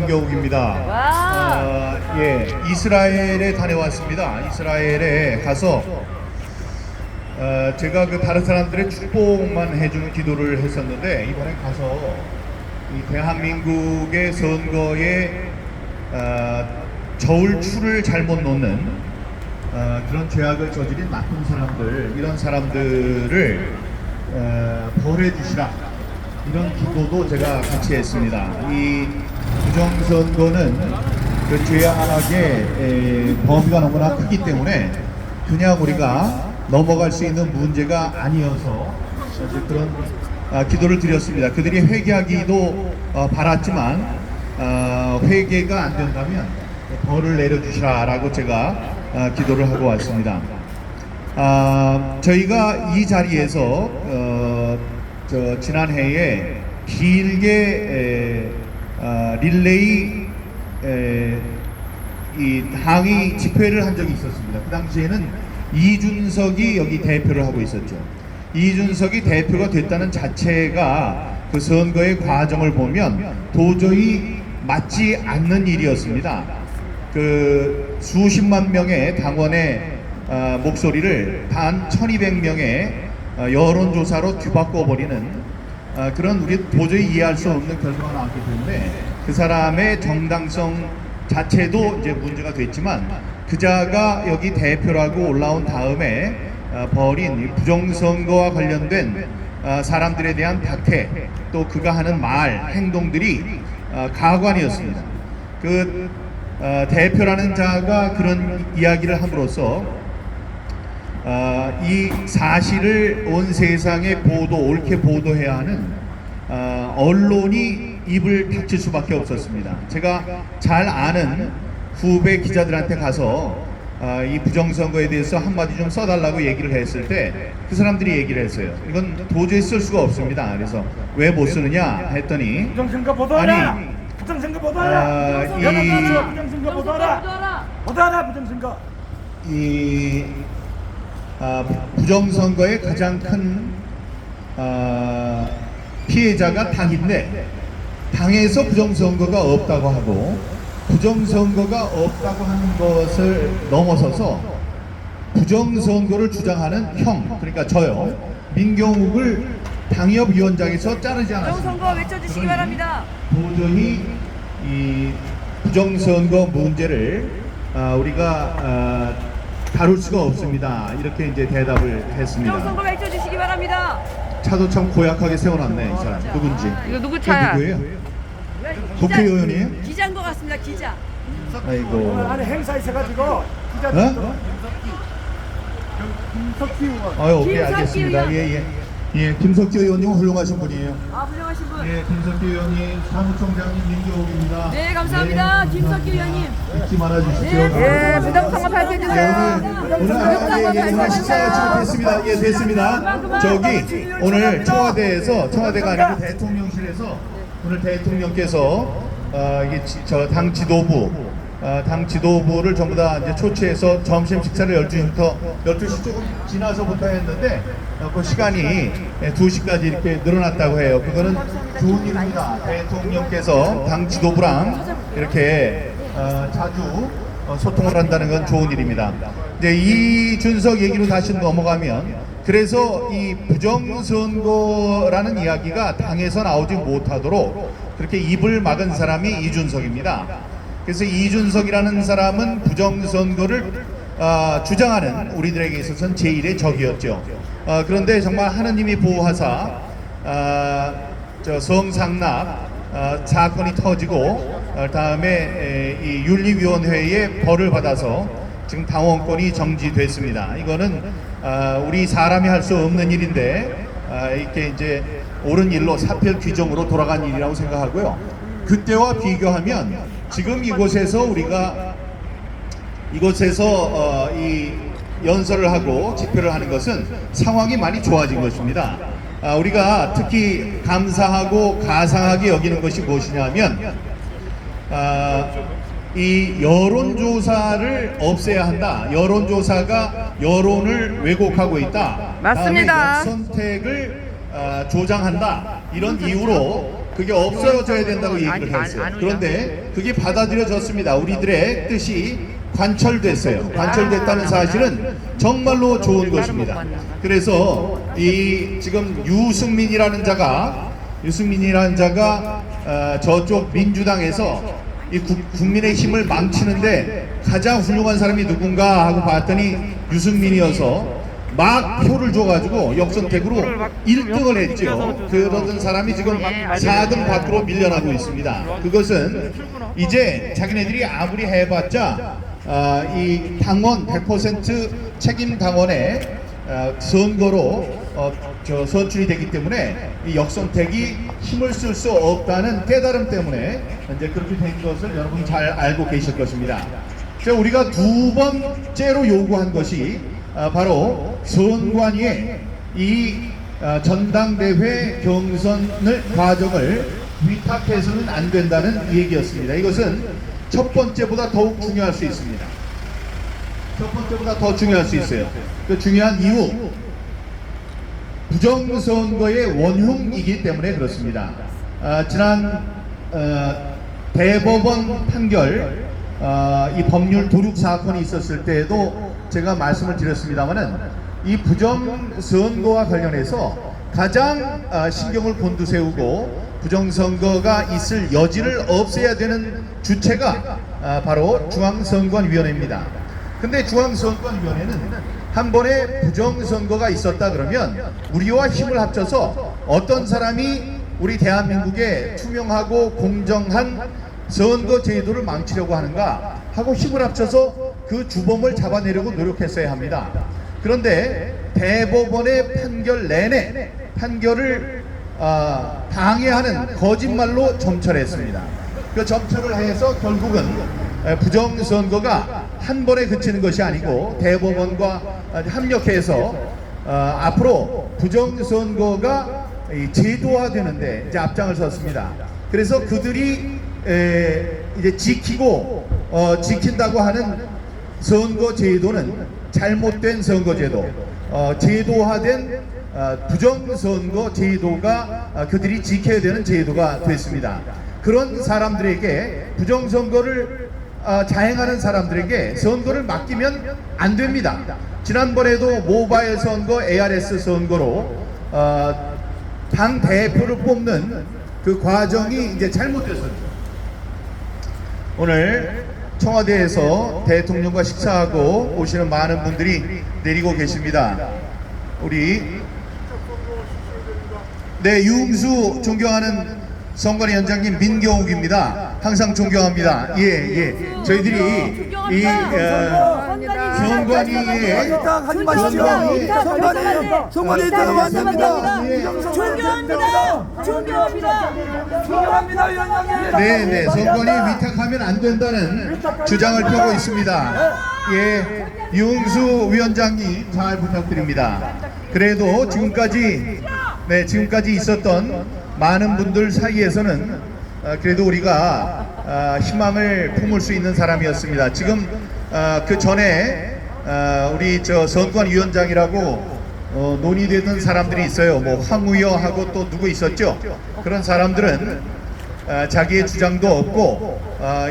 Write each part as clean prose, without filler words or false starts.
민경욱입니다. 예, 이스라엘에 다녀왔습니다. 이스라엘에 가서 제가 그 다른 사람들의 축복만 해주는 기도를 했었는데, 이번에 가서 이 대한민국의 선거에 저울추를 잘못 놓는 그런 죄악을 저지른 나쁜 사람들, 이런 사람들을 벌해 주시라, 이런 기도도 제가 같이 했습니다. 이 부정선거는 그 죄악의 범위가 너무나 크기 때문에 그냥 우리가 넘어갈 수 있는 문제가 아니어서 그런 기도를 드렸습니다. 그들이 회개하기도 바랐지만 회개가 안 된다면 벌을 내려주시라 라고 제가 기도를 하고 왔습니다. 저희가 이 자리에서 지난해에 길게 릴레이 이 항의 집회를 한 적이 있었습니다. 그 당시에는 이준석이 여기 대표를 하고 있었죠. 이준석이 대표가 됐다는 자체가 그 선거의 과정을 보면 도저히 맞지 않는 일이었습니다. 그 수십만 명의 당원의 목소리를 단 1200명의 여론조사로 뒤바꿔버리는 그런 우리 도저히 이해할 수 없는 결과가 나왔기 때문에 그 사람의 정당성 자체도 이제 문제가 됐지만, 그자가 여기 대표라고 올라온 다음에 벌인 부정선거와 관련된 사람들에 대한 박해, 또 그가 하는 말, 행동들이 가관이었습니다. 그 대표라는 자가 그런 이야기를 함으로써 이 사실을 온 세상에 옳게 보도해야 하는 언론이 입을 닫힐 수밖에 없었습니다. 제가 잘 아는 후배 기자들한테 가서 이 부정선거에 대해서 한마디 좀 써달라고 얘기를 했을 때 그 사람들이 얘기를 했어요. 이건 도저히 쓸 수가 없습니다. 그래서 왜 못 쓰느냐 했더니, 부정선거 보도하라! 부정선거 보도하라! 부정선거 보도하라! 보도하라 부정선거! 이 부정선거의 가장 큰 피해자가 당인데, 당에서 부정선거가 없다고 하고 부정선거가 없다고 하는 것을 넘어서서 부정선거를 주장하는 형, 그러니까 저요, 민경욱을 당협위원장에서 자르지 않았습니다. 부정선거 외쳐주시기 바랍니다. 도저히 이 부정선거 문제를 우리가 다룰 수가 없습니다. 이렇게 이제 대답을 했습니다. 부정선거 외쳐주시기 바랍니다. 차도 참 고약하게 세워놨네, 이 사람. 누군지. 이거 누구 차야? 누구예요? 국회의원이에요? 기자인 것 같습니다. 기자. 아이고. 안에 행사 있어가지고 기자 김석기 의원. 오케이, 김석기 알겠습니다. 의원. 예, 김석기 의원님은 훌륭하신 분이에요. 훌륭하신 분. 예, 김석기 의원님, 사무총장님 민경욱입니다. 네, 감사합니다. 김석기 의원님. 잊지 말아주시죠. 네, 부정선거 발표해주세요. 오늘 식사가 지금 됐습니다. 예, 됐습니다. 저기 오늘 청와대가 아니고 대통령실에서 오늘 대통령께서 이게 당 지도부를 전부 다 이제 초치해서 점심 식사를 12시 조금 지나서부터 했는데, 그 시간이 2시까지 이렇게 늘어났다고 해요. 그거는 좋은 일입니다. 대통령께서 당 지도부랑 이렇게 자주 소통을 한다는 건 좋은 일입니다. 이제 이준석 얘기로 다시 넘어가면, 그래서 이 부정선거라는 이야기가 당에서 나오지 못하도록 그렇게 입을 막은 사람이 이준석입니다. 그래서 이준석이라는 사람은 부정선거를 주장하는 우리들에게 있어서는 제1의 적이었죠. 그런데 정말 하느님이 보호하사 성상납 사건이 터지고 다음에 이 윤리위원회의 벌을 받아서 지금 당원권이 정지됐습니다. 이거는 우리 사람이 할 수 없는 일인데 이렇게 이제 옳은 일로 사필 규정으로 돌아간 일이라고 생각하고요. 그때와 비교하면 지금 이곳에서 이 연설을 하고 집회를 하는 것은 상황이 많이 좋아진 것입니다. 우리가 특히 감사하고 가상하게 여기는 것이 무엇이냐면, 이 여론조사를 없애야 한다. 여론조사가 여론을 왜곡하고 있다. 맞습니다. 다음에 역선택을 조장한다. 이런 이유로 그게 없어져야 된다고 얘기를 했어요. 그런데 그게 받아들여졌습니다. 우리들의 뜻이 관철됐어요. 관철됐다는 사실은 정말로 좋은 것입니다. 그래서 이 지금 유승민이라는 자가 저쪽 민주당에서 이 국민의 힘을 망치는데 가장 훌륭한 사람이 누군가 하고 봤더니 유승민이어서 막 표를 줘가지고 역선택으로 1등을 했죠. 그러던 사람이 지금 4등 밖으로 밀려나고 있습니다. 그것은 이제 자기네들이 아무리 해봤자 이 당원 100% 책임 당원의 선거로 선출이 되기 때문에 이 역선택이 힘을 쓸 수 없다는 깨달음 때문에 이제 그렇게 된 것을 여러분 잘 알고 계실 것입니다. 자, 우리가 두 번째로 요구한 것이 바로 선관위의 이 전당대회 경선을 과정을 위탁해서는 안 된다는 얘기였습니다. 이것은 첫 번째보다 더욱 중요할 수 있습니다. 첫 번째보다 더 중요할 수 있어요. 그 중요한 이유, 부정선거의 원흉이기 때문에 그렇습니다. 지난 대법원 판결 이 법률 도륙 사건이 있었을 때에도 제가 말씀을 드렸습니다마는 이 부정선거와 관련해서 가장 신경을 곤두세우고 부정선거가 있을 여지를 없애야 되는 주체가 바로 중앙선관위원회입니다. 근데 중앙선관위원회는 한 번에 부정선거가 있었다 그러면 우리와 힘을 합쳐서 어떤 사람이 우리 대한민국의 투명하고 공정한 선거 제도를 망치려고 하는가 하고 힘을 합쳐서 그 주범을 잡아내려고 노력했어야 합니다. 그런데 대법원의 판결 내내 판결을 방해하는 거짓말로 점철했습니다. 그 점철을 해서 결국은 부정선거가 한 번에 그치는 것이 아니고 대법원과 협력해서 앞으로 부정선거가 제도화되는데 이제 앞장을 섰습니다. 그래서 그들이 이제 지킨다고 하는 선거 제도는 잘못된 선거 제도, 제도화된 부정선거 제도가 그들이 지켜야 되는 제도가 됐습니다. 그런 사람들에게 부정선거를 자행하는 사람들에게 선거를 맡기면 안 됩니다. 지난번에도 모바일 선거, ARS 선거로 당 대표를 뽑는 그 과정이 이제 잘못됐어요. 오늘 청와대에서 대통령과 식사하고 오시는 많은 분들이 내리고 계십니다. 우리 유흥수 존경하는 선관위원장님 민경욱입니다. 항상 존경합니다. 예. 저희들이 이 선관위에 하지 마십시오. 선관위에 완전합니다. 존경합니다, 위원장님. 네, 선관위 위탁하면 안 된다는 주장을 펴고 있습니다. 예, 유흥수 위원장님 잘 부탁드립니다. 그래도 지금까지 있었던 많은 분들 사이에서는 그래도 우리가 희망을 품을 수 있는 사람이었습니다. 지금 그 전에 우리 선관위원장이라고 논의되던 사람들이 있어요. 뭐 황우여하고 또 누구 있었죠? 그런 사람들은 자기의 주장도 없고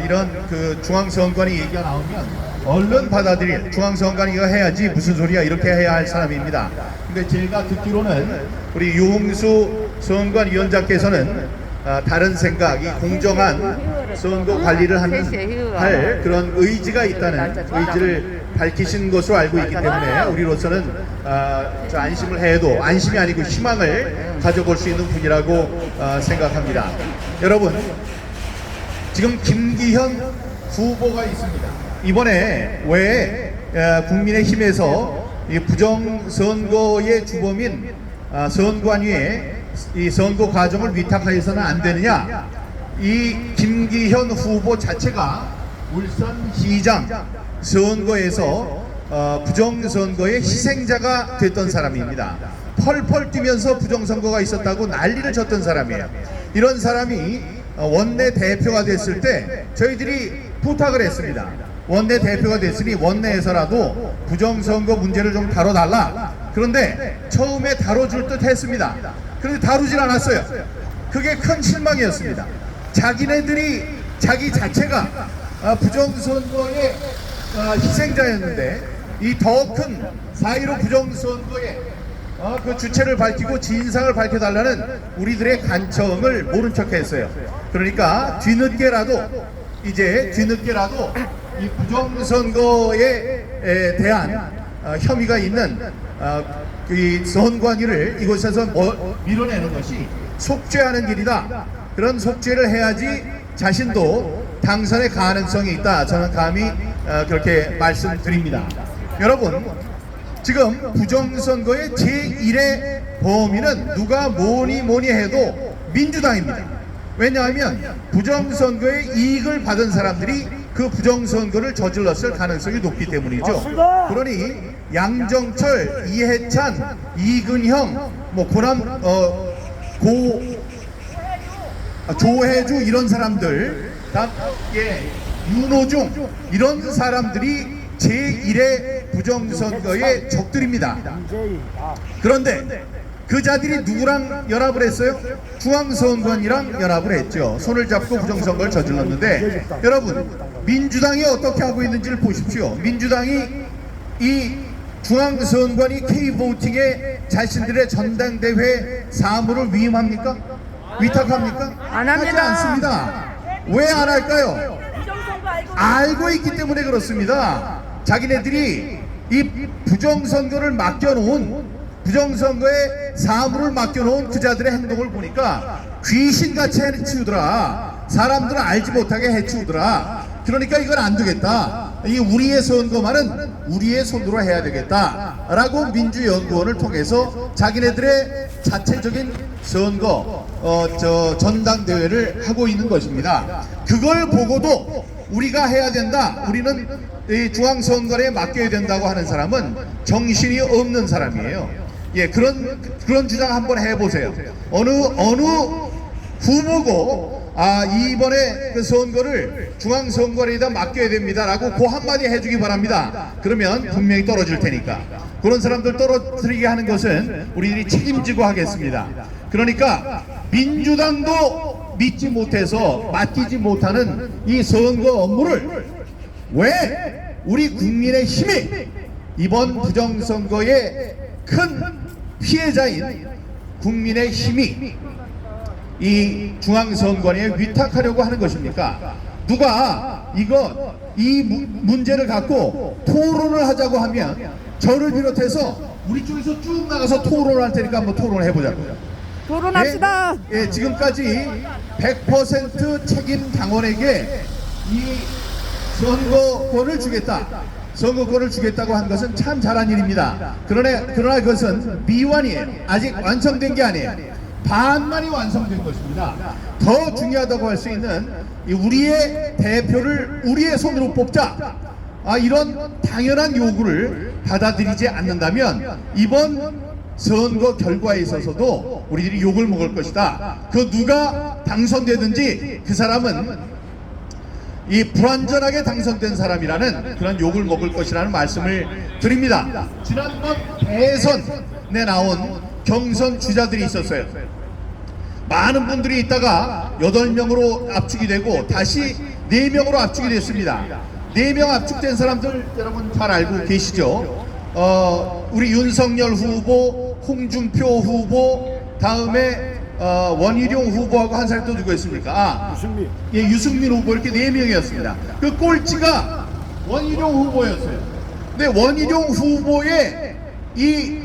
이런 그 중앙선관위 얘기가 나오면 얼른 받아들일, 중앙선관위가 해야지 무슨 소리야 이렇게 해야 할 사람입니다. 근데 제가 듣기로는 우리 유흥수 선관위원장께서는 다른 생각, 이 공정한 선거 관리를 할 그런 의지가 있다는 의지를 밝히신 것으로 알고 있기 때문에 우리로서는 안심을 해도 안심이 아니고 희망을 가져볼 수 있는 분이라고 생각합니다. 여러분, 지금 김기현 후보가 있습니다. 이번에 왜 국민의힘에서 이 부정선거의 주범인 선관위에 이 선거 과정을 위탁하여서는 안 되느냐? 이 김기현 후보 자체가 울산시장 선거에서 부정선거의 희생자가 됐던 사람입니다. 펄펄 뛰면서 부정선거가 있었다고 난리를 쳤던 사람이에요. 이런 사람이 원내 대표가 됐을 때 저희들이 부탁을 했습니다. 원내 대표가 됐으니 원내에서라도 부정선거 문제를 좀 다뤄달라. 그런데 처음에 다뤄줄 듯 했습니다. 그런데 다루질 않았어요. 그게 큰 실망이었습니다. 자기네들이 자기 자체가 부정선거의 희생자였는데 이 더 큰 4.15 부정선거의 그 주체를 밝히고 진상을 밝혀달라는 우리들의 간청을 모른 척했어요. 그러니까 뒤늦게라도 이 부정선거에 대한 혐의가 있는 이 선관위를 이곳에서 밀어내는 것이 속죄하는 길이다. 그런 속죄를 해야지 자신도 당선의 가능성이 있다. 저는 감히 그렇게 말씀드립니다. 여러분, 지금 부정선거의 제1의 범인은 누가 뭐니 해도 민주당입니다. 왜냐하면 부정선거의 이익을 받은 사람들이 그 부정선거를 저질렀을 가능성이 높기 때문이죠. 맞습니다. 그러니 양정철, 이해찬, 이근형, 조혜주 이런 사람들, 윤호중 이런 사람들이 제1의 부정선거의 적들입니다. 그런데 그 자들이 누구랑 연합을 했어요? 중앙선관위랑 연합을 했죠. 손을 잡고 부정선거를 저질렀는데, 여러분, 민주당이 어떻게 하고 있는지를 보십시오. 민주당이 이 중앙선관위 K보팅에 자신들의 전당대회 사무를 위임합니까? 위탁합니까? 안 합니다. 하지 않습니다. 왜 안 할까요? 부정선거 알고 있기 때문에 그렇습니다. 자기네들이 이 부정선거를 맡겨놓은, 부정선거에 사무를 맡겨놓은 그자들의 행동을 보니까 귀신같이 해치우더라. 사람들은 알지 못하게 해치우더라. 그러니까 이건 안 되겠다. 이 우리의 선거만은 우리의 손으로 해야 되겠다 라고 민주연구원을 통해서 자기네들의 자체적인 선거 전당대회를 하고 있는 것입니다. 그걸 보고도 우리가 해야 된다, 우리는 이 중앙선거에 맡겨야 된다고 하는 사람은 정신이 없는 사람이에요. 예, 그런 주장 한번 해보세요. 어느 후보고 이번에 그 선거를 중앙선거에다 맡겨야 됩니다라고 그 한마디 해주기 바랍니다. 그러면 분명히 떨어질 테니까. 그런 사람들 떨어뜨리게 하는 것은 우리들이 책임지고 하겠습니다. 그러니까 민주당도 믿지 못해서 맡기지 못하는 이 선거 업무를 왜 우리 국민의힘이 이번 부정선거의 큰 피해자인 국민의힘이 이 중앙선관위에 위탁하려고 하는 것입니까? 누가 이 문제를 갖고 토론을 하자고 하면 저를 비롯해서 우리 쪽에서 쭉 나가서 토론을 할 테니까 한번 토론을 해보자고요. 토론합시다. 예, 지금까지 100% 책임 당원에게 이 선거권을 주겠다고 한 것은 참 잘한 일입니다. 그러나 그것은 미완이에요. 아직 완성된 게 아니에요. 반만이 완성된 것입니다. 더 중요하다고 할 수 있는 우리의 대표를 우리의 손으로 뽑자, 이런 당연한 요구를 받아들이지 않는다면 이번 선거 결과에 있어서도 우리들이 욕을 먹을 것이다. 그 누가 당선되든지 그 사람은 이 불완전하게 당선된 사람이라는 그런 욕을 먹을 것이라는 말씀을 드립니다. 지난번 대선에 나온 경선 주자들이 있었어요. 많은 분들이 있다가 8명으로 압축이 되고 다시 4명으로 압축이 됐습니다. 4명 압축된 사람들 여러분 잘 알고 계시죠? 우리 윤석열 후보, 홍준표 후보, 다음에 원희룡 후보하고 한 사람이 또 누구였습니까? 유승민. 예, 유승민 후보, 이렇게 4명이었습니다. 그 꼴찌가 원희룡 후보였어요. 근데 원희룡 후보의 이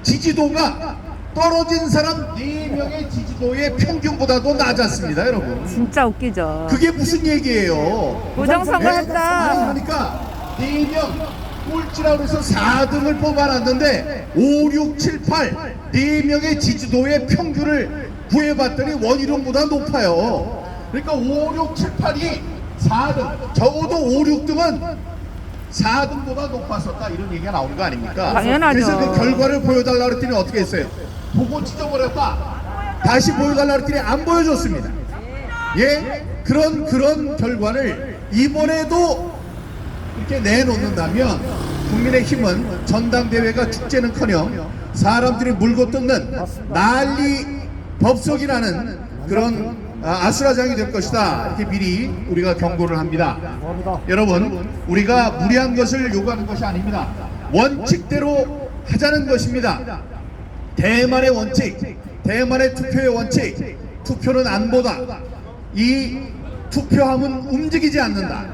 지지도가 떨어진 사람 4명의 지지도의 평균보다도 낮았습니다, 여러분. 진짜 웃기죠. 그게 무슨 얘기예요? 부정선거 했다. 그러니까 4명 꼴찌라고 해서 4등을 뽑아놨는데 5, 6, 7, 8 4명의 지지도의 평균을 구해봤더니 원희룡보다 높아요. 그러니까 5, 6, 7, 8이 4등, 적어도 5, 6등은 4등보다 높았었다, 이런 얘기가 나오는 거 아닙니까? 당연하죠. 그래서 그 결과를 보여달라고 그랬더니 어떻게 했어요? 보고 찢어버렸다. 다시 보여달라고 그랬더니 안 보여줬습니다. 예? 그런 결과를 이번에도 이렇게 내놓는다면 국민의힘은 전당대회가 축제는커녕 사람들이 물고 뜯는 난리 법석이라는 그런 아수라장이 될 것이다. 이렇게 미리 우리가 경고를 합니다. 여러분, 우리가 무리한 것을 요구하는 것이 아닙니다. 원칙대로 하자는 것입니다. 대만의 원칙, 대만의 투표의 원칙, 투표는 안보다. 이 투표함은 움직이지 않는다.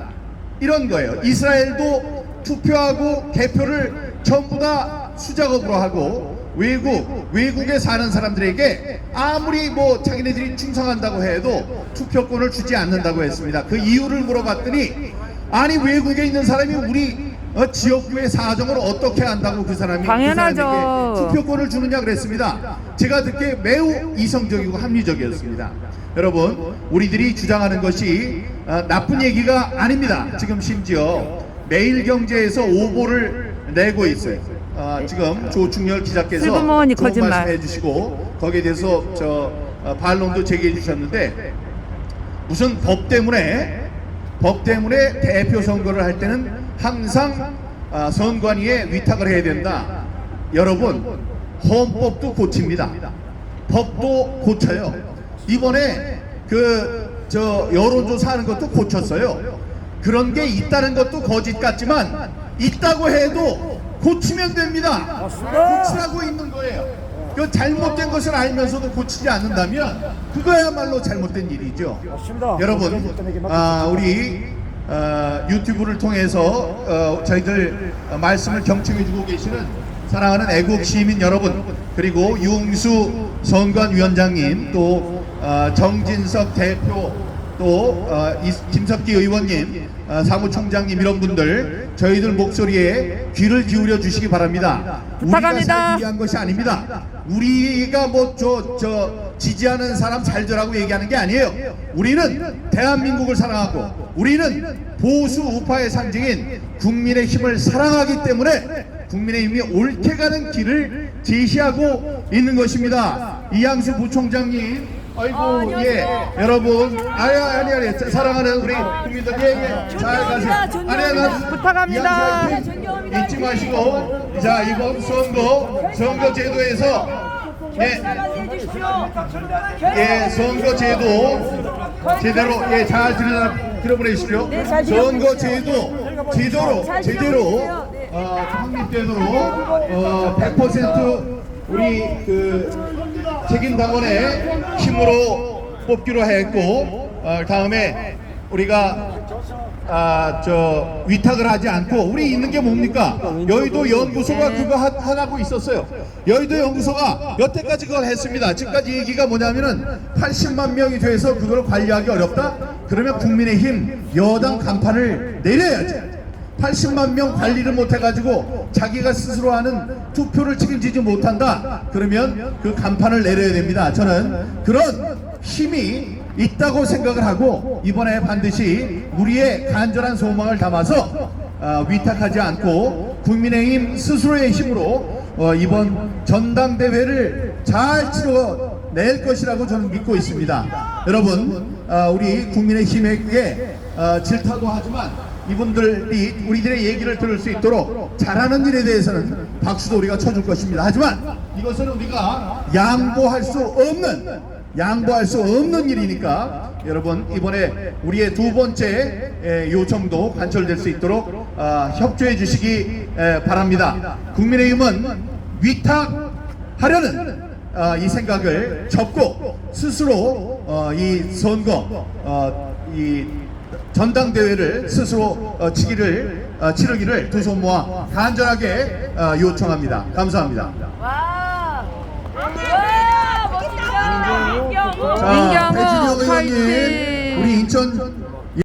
이런 거예요. 이스라엘도 투표하고 개표를 전부 다 수작업으로 하고 외국에 사는 사람들에게 아무리 뭐 자기네들이 충성한다고 해도 투표권을 주지 않는다고 했습니다. 그 이유를 물어봤더니 아니 외국에 있는 사람이 우리 지역구의 사정을 어떻게 안다고 그 사람이 당연하죠. 그 사람에게 투표권을 주느냐 그랬습니다. 제가 듣기에 매우 이성적이고 합리적이었습니다. 여러분, 우리들이 주장하는 것이 나쁜 얘기가 아닙니다. 지금 심지어 매일경제에서 오보를 내고 있어요. 지금 조충렬 기자께서 슬그머니 좋은 거짓말. 말씀해 주시고 거기에 대해서 반론도 제기해 주셨는데, 무슨 법 때문에 대표 선거를 할 때는 항상 선관위에 위탁을 해야 된다. 여러분, 헌법도 고칩니다. 법도 고쳐요. 이번에 여론조사 하는 것도 고쳤어요. 그런 게 있다는 것도 거짓 같지만 있다고 해도 고치면 됩니다. 고치라고 있는 거예요. 그 잘못된 것을 알면서도 고치지 않는다면 그거야말로 잘못된 일이죠. 여러분, 우리 유튜브를 통해서 저희들 말씀을 경청해주고 계시는 사랑하는 애국 시민 여러분, 그리고 유흥수 선관위원장님, 또 정진석 대표, 또 김석기 의원님, 사무총장님, 이런 분들 저희들 목소리에 귀를 기울여 주시기 바랍니다. 부탁합니다. 우리가 살기 위한 것이 아닙니다. 우리가 뭐 지지하는 사람 잘 되라고 얘기하는 게 아니에요. 우리는 대한민국을 사랑하고 우리는 보수 우파의 상징인 국민의힘을 사랑하기 때문에 국민의힘이 옳게 가는 길을 제시하고 있는 것입니다. 이양수 부총장님, 아이고, 예, 여러분, 아니, 사랑하는 우리 국민들, 잘 가세요. 부탁합니다. 잊지 마시고, 자, 이번 선거 제도에서, 선거 제대로, 잘 들어보내십시오. 선거 제대로 확립되도록 100% 우리 책임당원의 힘으로 뽑기로 했고, 다음에 우리가 위탁을 하지 않고, 우리 있는 게 뭡니까? 여의도 연구소가 그거 하고 있었어요. 여의도 연구소가 여태까지 그걸 했습니다. 지금까지 얘기가 뭐냐면은 80만 명이 돼서 그걸 관리하기 어렵다? 그러면 국민의힘 여당 간판을 내려야지. 80만 명 관리를 못해가지고 자기가 스스로 하는 투표를 책임지지 못한다? 그러면 그 간판을 내려야 됩니다. 저는 그런 힘이 있다고 생각을 하고, 이번에 반드시 우리의 간절한 소망을 담아서 위탁하지 않고 국민의힘 스스로의 힘으로 이번 전당대회를 잘 치러낼 것이라고 저는 믿고 있습니다. 여러분, 우리 국민의힘에게 질타도 하지만 이분들이 우리들의 얘기를 들을 수 있도록 잘하는 일에 대해서는 박수도 우리가 쳐줄 것입니다. 하지만 이것은 우리가 양보할 수 없는 일이니까, 여러분, 이번에 우리의 두 번째 요청도 관철될 수 있도록 협조해 주시기 바랍니다. 국민의힘은 위탁하려는 이 생각을 접고 스스로 이 선거, 이 전당대회를 스스로 치르기를 두 손 모아 간절하게 요청합니다. 감사합니다. 민경호 배준영 의원님, 파이팅. 우리 인천